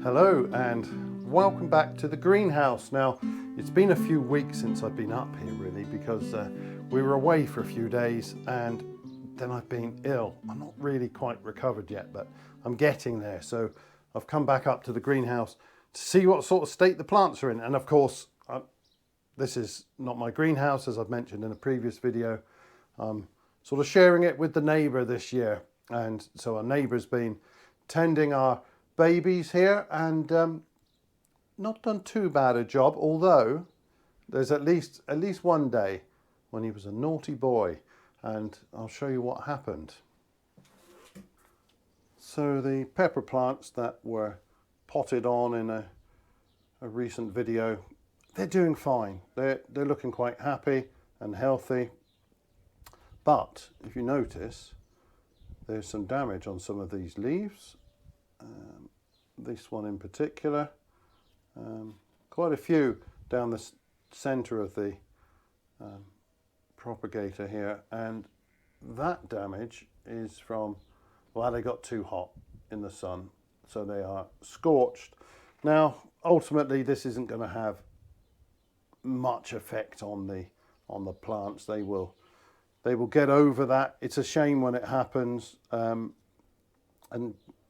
Hello and welcome back to the greenhouse. Now, it's been a few weeks since I've been up here really because we were away for a few days and then I've been ill. I'm not really quite recovered yet, but I'm getting there. So I've come back up to the greenhouse to see what sort of state the plants are in. And of course, this is not my greenhouse, as I've mentioned in a previous video. I'm sort of sharing it with the neighbour this year. And so our neighbour's been tending our babies here and not done too bad a job, although there's at least one day when he was a naughty boy, and I'll show you what happened. So the pepper plants that were potted on in a recent video, they're doing fine. They're looking quite happy and healthy, but if you notice, there's some damage on some of these leaves. This one in particular, quite a few down the center of the propagator here, and that damage is from, well, they got too hot in the sun, so they are scorched. Now, ultimately, this isn't going to have much effect on the plants. They will get over that. It's a shame when it happens, and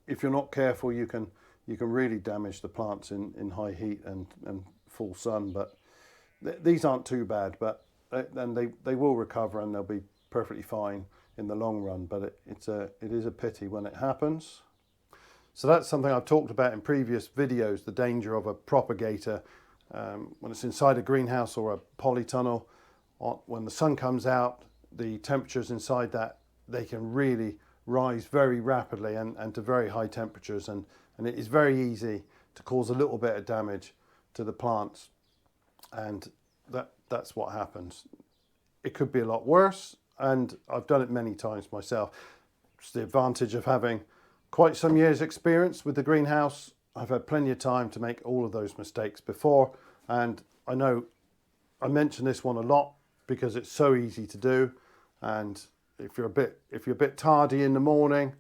if you're not careful, you can really damage the plants in high heat and full sun. But these aren't too bad, but then they will recover and they'll be perfectly fine in the long run. But it is a pity when it happens. So that's something I've talked about in previous videos, the danger of a propagator when it's inside a greenhouse or a polytunnel. When the sun comes out, the temperatures inside that, they can really rise very rapidly and to very high temperatures, and it is very easy to cause a little bit of damage to the plants, and that's what happens. It could be a lot worse, and I've done it many times myself. It's the advantage of having quite some years experience with the greenhouse. I've had plenty of time to make all of those mistakes before, and I know I mention this one a lot because it's so easy to do. And if you're a bit tardy in the morning,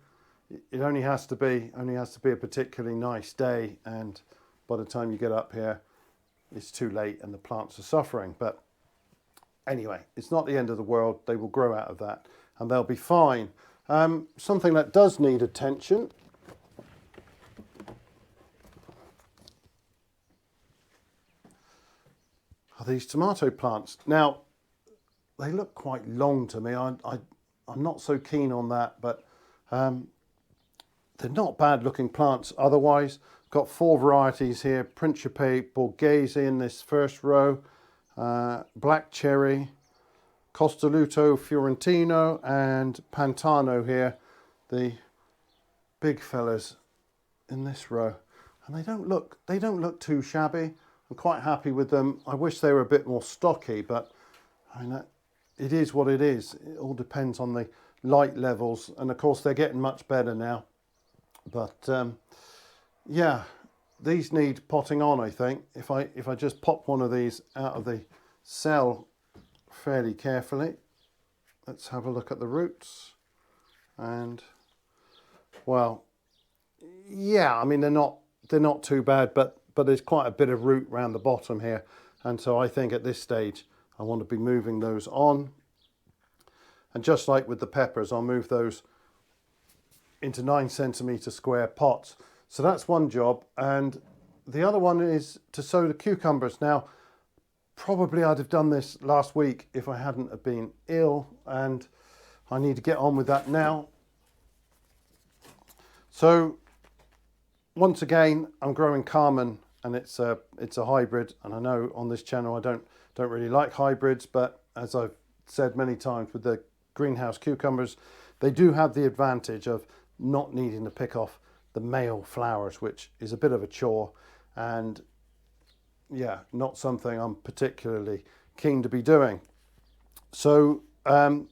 it only has to be a particularly nice day, and by the time you get up here, it's too late and the plants are suffering. But anyway, it's not the end of the world. They will grow out of that and they'll be fine. Something that does need attention are these tomato plants. Now, they look quite long to me. I'm not so keen on that, but they're not bad looking plants otherwise. Got 4 varieties here: Principe Borghese in this first row, Black Cherry, Costoluto Fiorentino, and Pantano here, the big fellas in this row. And they don't look too shabby. I'm quite happy with them. I wish they were a bit more stocky, but I mean, it is what it is. It all depends on the light levels, and of course they're getting much better now. But yeah, these need potting on, I think. If I just pop one of these out of the cell fairly carefully, let's have a look at the roots. And well, yeah, I mean they're not too bad, but there's quite a bit of root around the bottom here, and so I think at this stage I want to be moving those on. And just like with the peppers, I'll move those into 9cm square pots. So that's one job. And the other one is to sow the cucumbers. Now, probably I'd have done this last week if I hadn't have been ill, and I need to get on with that now. So once again, I'm growing Carmen, and it's a hybrid. And I know on this channel I don't really like hybrids, but as I've said many times with the greenhouse cucumbers, they do have the advantage of not needing to pick off the male flowers, which is a bit of a chore, and yeah, not something I'm particularly keen to be doing. So our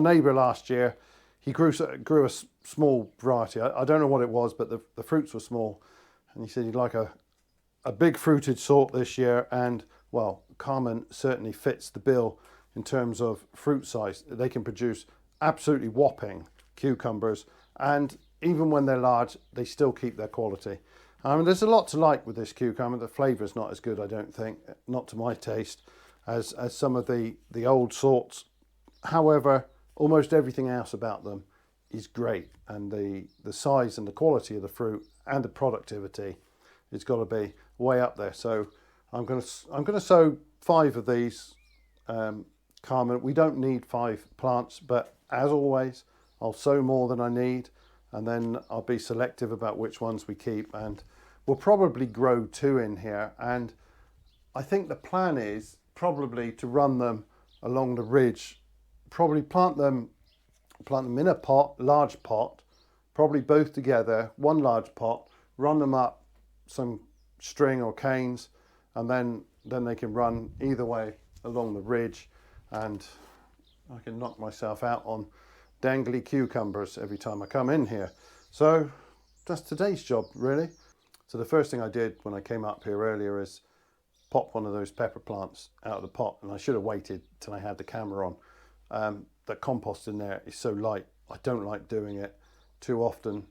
neighbour last year, he grew a small variety. I don't know what it was, but the fruits were small, and he said he'd like a big fruited sort this year, and well, Carmen certainly fits the bill in terms of fruit size. They can produce absolutely whopping cucumbers, and even when they're large, they still keep their quality. I mean, there's a lot to like with this cucumber. The flavour's not as good, I don't think, not to my taste, as some of the old sorts. However, almost everything else about them is great, and the size and the quality of the fruit and the productivity, it's got to be way up there. So I'm gonna sow 5 of these, Carmen. We don't need 5 plants, but as always, I'll sow more than I need, and then I'll be selective about which ones we keep, and we'll probably grow 2 in here. And I think the plan is probably to run them along the ridge, probably plant them in a pot, large pot, probably both together, one large pot, run them up some string or canes, and then they can run either way along the ridge, and I can knock myself out on dangly cucumbers every time I come in here. So that's today's job, really. So the first thing I did when I came up here earlier is pop one of those pepper plants out of the pot, and I should have waited till I had the camera on. The compost in there is so light, I don't like doing it too often,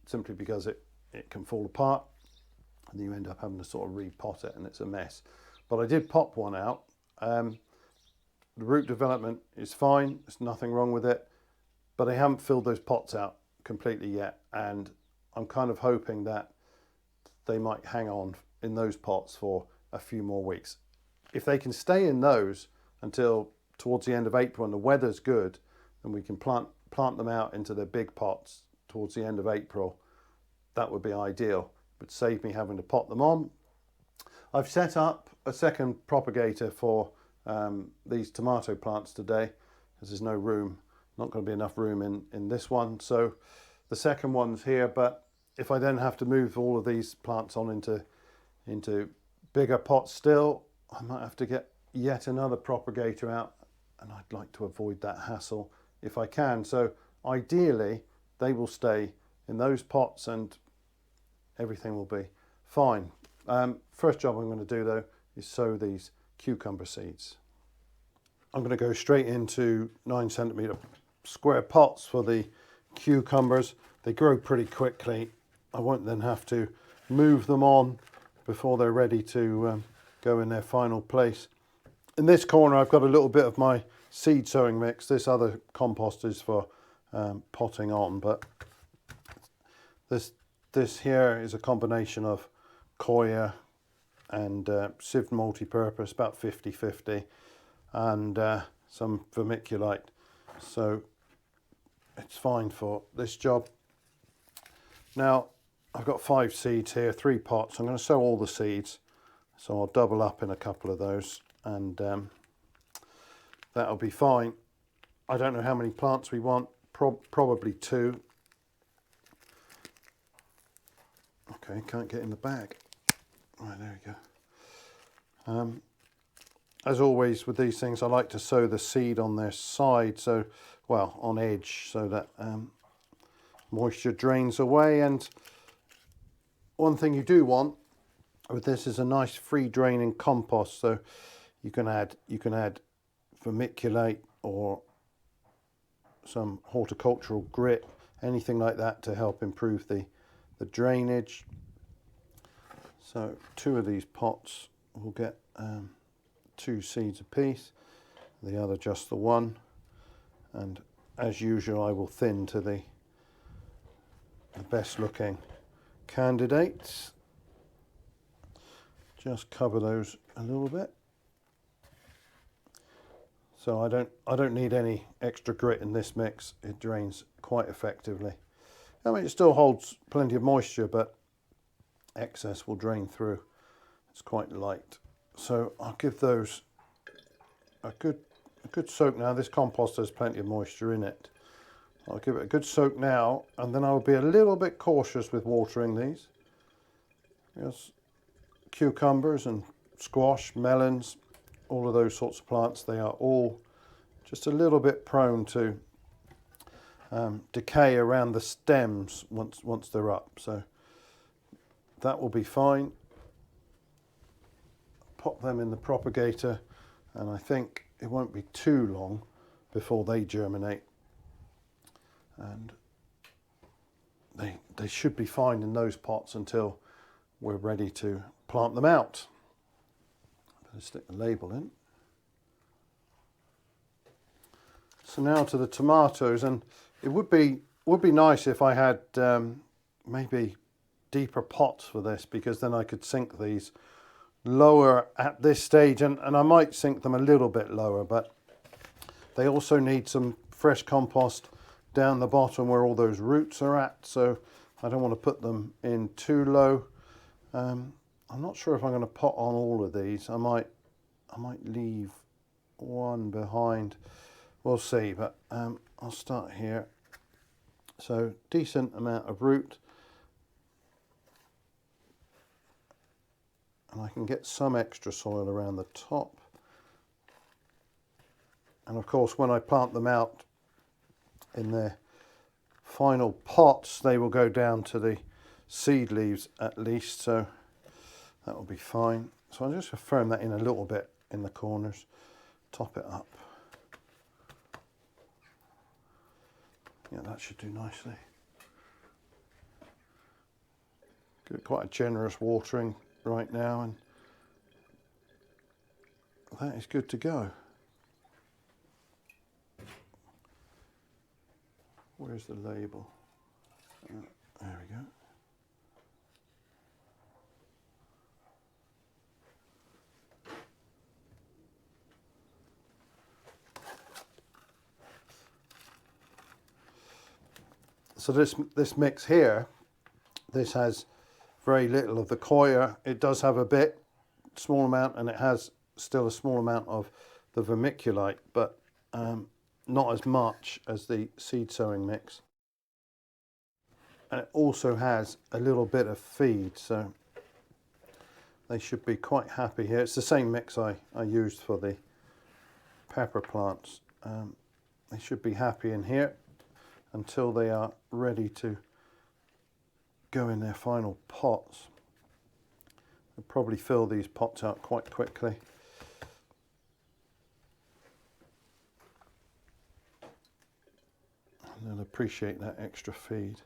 simply because it can fall apart and you end up having to sort of repot it, and it's a mess. But I did pop one out. The root development is fine, there's nothing wrong with it, but I haven't filled those pots out completely yet, and I'm kind of hoping that they might hang on in those pots for a few more weeks. If they can stay in those until towards the end of April and the weather's good, then we can plant them out into their big pots towards the end of April. That would be ideal. It would save me having to pot them on. I've set up a second propagator for these tomato plants today, because there's no room, not going to be enough room in this one. So the second one's here, but if I then have to move all of these plants on into bigger pots still, I might have to get yet another propagator out, and I'd like to avoid that hassle if I can. So ideally they will stay in those pots and everything will be fine. First job I'm going to do though is sow these cucumber seeds. I'm going to go straight into 9cm square pots for the cucumbers. They grow pretty quickly. I won't then have to move them on before they're ready to go in their final place. In this corner I've got a little bit of my seed sowing mix. This other compost is for potting on, but this here is a combination of coir and sieved multi-purpose, about 50-50, and some vermiculite. So it's fine for this job. Now I've got 5 seeds here, 3 pots. I'm going to sow all the seeds, so I'll double up in a couple of those, and that'll be fine. I don't know how many plants we want, probably 2. Okay, can't get in the bag. Right, there we go. As always with these things, I like to sow the seed on their side, so, well, on edge, so that moisture drains away. And one thing you do want with this is a nice free draining compost, so you can add vermiculite or some horticultural grit, anything like that to help improve the drainage. So 2 of these pots will get 2 seeds apiece, the other just the 1, and as usual I will thin to the best looking candidates. Just cover those a little bit. So I don't need any extra grit in this mix. It drains quite effectively. I mean, it still holds plenty of moisture, but excess will drain through. It's quite light. So I'll give those a good soak now. This compost has plenty of moisture in it. I'll give it a good soak now, and then I'll be a little bit cautious with watering these. Yes, cucumbers and squash, melons, all of those sorts of plants, they are all just a little bit prone to decay around the stems once they're up. So that will be fine. Pop them in the propagator, and I think it won't be too long before they germinate, and they should be fine in those pots until we're ready to plant them out. Better stick the label in. So now to the tomatoes, and it would be nice if I had maybe deeper pots for this, because then I could sink these lower at this stage, and I might sink them a little bit lower, but they also need some fresh compost down the bottom where all those roots are at, so I don't want to put them in too low. I'm not sure if I'm going to pot on all of these. I might leave one behind. We'll see, but I'll start here. So decent amount of root, and I can get some extra soil around the top. And of course, when I plant them out in their final pots, they will go down to the seed leaves at least, so that will be fine. So I'll just firm that in a little bit in the corners, top it up. Yeah, that should do nicely. Get quite a generous watering right now, and that is good to go. Where's the label? There we go. So this mix here, this has very little of the coir. It does have a bit, small amount, and it has still a small amount of the vermiculite, but not as much as the seed sowing mix. And it also has a little bit of feed, so they should be quite happy here. It's the same mix I used for the pepper plants. They should be happy in here until they are ready to go in their final pots. I'll probably fill these pots out quite quickly. And they'll appreciate that extra feed.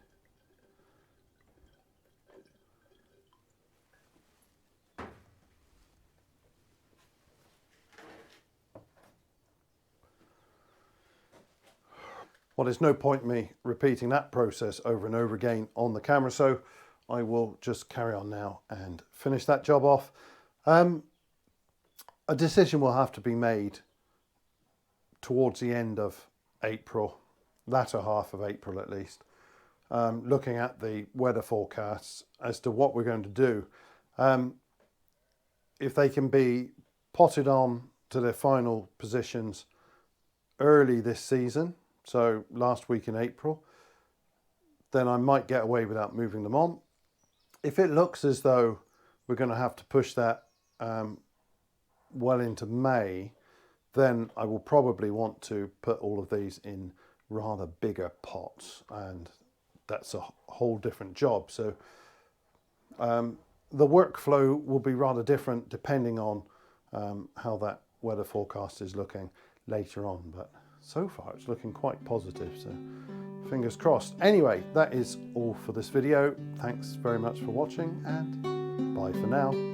Well, there's no point me repeating that process over and over again on the camera, so I will just carry on now and finish that job off. A decision will have to be made towards the end of April, latter half of April at least, looking at the weather forecasts as to what we're going to do. If they can be potted on to their final positions early this season, so last week in April, then I might get away without moving them on. If it looks as though we're going to have to push that well into May, then I will probably want to put all of these in rather bigger pots, and that's a whole different job. So the workflow will be rather different depending on how that weather forecast is looking later on, but so far it's looking quite positive, so fingers crossed. Anyway, that is all for this video. Thanks very much for watching, and bye for now.